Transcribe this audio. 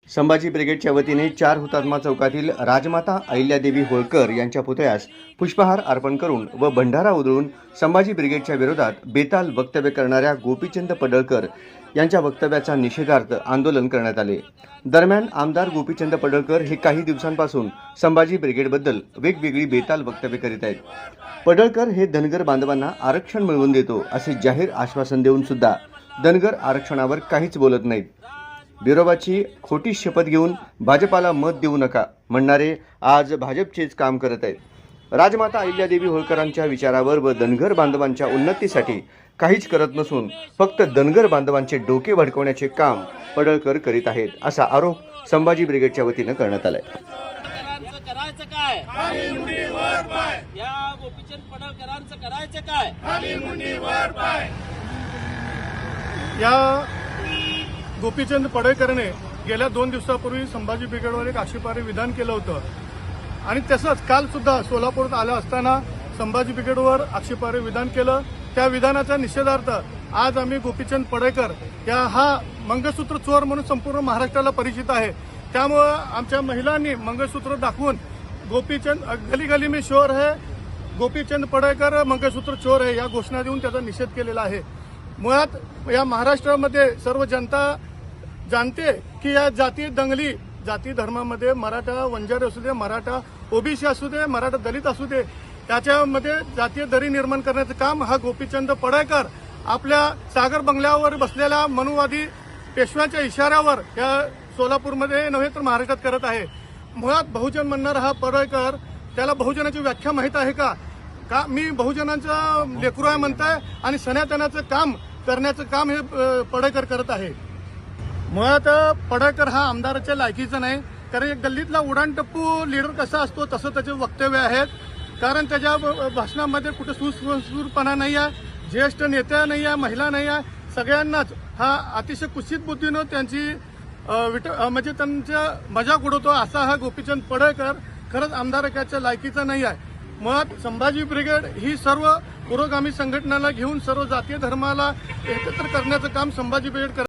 संभाजी ब्रिगेडच्या वतीने 4 हुतात्मा चौकातील राजमाता अहिल्यादेवी होळकर यांच्या पुतळ्यास पुष्पहार अर्पण करून व भंडारा उधळून संभाजी ब्रिगेडच्या विरोधात बेताल वक्तव्य करणाऱ्या गोपीचंद पडळकर यांच्या वक्तव्याचा निषेधार्थ आंदोलन करण्यात आले। दरम्यान आमदार गोपीचंद पडळकर हे काही दिवसांपासून संभाजी ब्रिगेडबद्दल वेगवेगळी बेताल वक्तव्य करीत आहेत। पडळकर हे धनगर बांधवांना आरक्षण मिळवून देतो असे जाहीर आश्वासन देऊन सुद्धा धनगर आरक्षणावर काहीच बोलत नाहीत। बिरोबाची खोटी शपथ घेऊन भाजपाला मत देऊ नका म्हणणारे आज भाजपचेच काम करत आहेत। राजमाता अहिल्यादेवी होळकरांच्या विचारावर व धनगर बांधवांच्या उन्नतीसाठी काहीच करत नसून फक्त धनगर बांधवांचे डोके भडकवण्याचे काम पडळकर करीत आहेत असा आरोप संभाजी ब्रिगेडच्या वतीने करण्यात आलाय। करायचं काय खाली मुंडी वर पाय, या गोपीचंद पडळकरांचं करायचं काय खाली मुंडी वर पाय। या गोपीचंद पडळकरने गेल्या 2 दिवसापूर्वी संभाजी ब्रिगेडवर एक आक्षेपार्ह विधान केलं होतं आणि तसंच काल सुद्धा सोलापूरात आला असताना संभाजी ब्रिगेडवर आक्षेपार्ह विधान केलं। त्या विधानाच्या निषेधार्थ आज आम्ही गोपीचंद पडळकर हा मंगळसूत्र चोर म्हणून संपूर्ण महाराष्ट्राला परिचित आहे। त्यामुळे आमच्या महिलांनी मंगळसूत्र दाखवून गोपीचंद गली गली में शोर है, गोपीचंद पडळकर मंगळसूत्र चोर है या घोषणा देऊन त्याचा निषेध केलेला आहे। मुळात या महाराष्ट्रामध्ये सर्व जनता जाणते की या जाती धर्मामध्ये मराठा वंजारी असू दे, मराठा ओबीसी असू दे, मराठा दलित असू दे, त्याच्यामध्ये जातीय दरी निर्माण करण्याचं काम हा गोपीचंद पडळकर आपल्या सागर बंगल्यावर बसलेल्या मनुवादी पेशव्यांच्या इशाऱ्यावर या सोलापूरमध्ये नव्हे तर महाराष्ट्रात करत आहे। मुळात बहुजन म्हणणारा हा पडळकर त्याला बहुजनाची व्याख्या माहीत आहे का मी बहुजनांचा लेकरू आहे म्हणताय आणि सनातनाचं काम करण्याचं काम हे पडळकर करत आहे। मुळात पडळकर हा आमदाराच्या लायकीचा नाही, कारण एक गल्लीतला उडाणटप्पू लीडर कसा असतो तसं त्याचे वक्तव्य आहेत। कारण त्याच्या भाषणामध्ये कुठे सुसूरपणा नाही आहे, ज्येष्ठ नेत्या नाही आहे, महिला नाही आहे, सगळ्यांनाच हा अतिशय कुत्सित बुद्धीनं त्यांची म्हणजे त्यांच्या मजाक उडवतो असा हा गोपीचंद पडळकर खरंच आमदारकाच्या लायकीचा नाही आहे। मुळात संभाजी ब्रिगेड ही सर्व पुरोगामी संघटनाला घेऊन सर्व जातीय धर्माला एकत्र करण्याचं काम संभाजी ब्रिगेड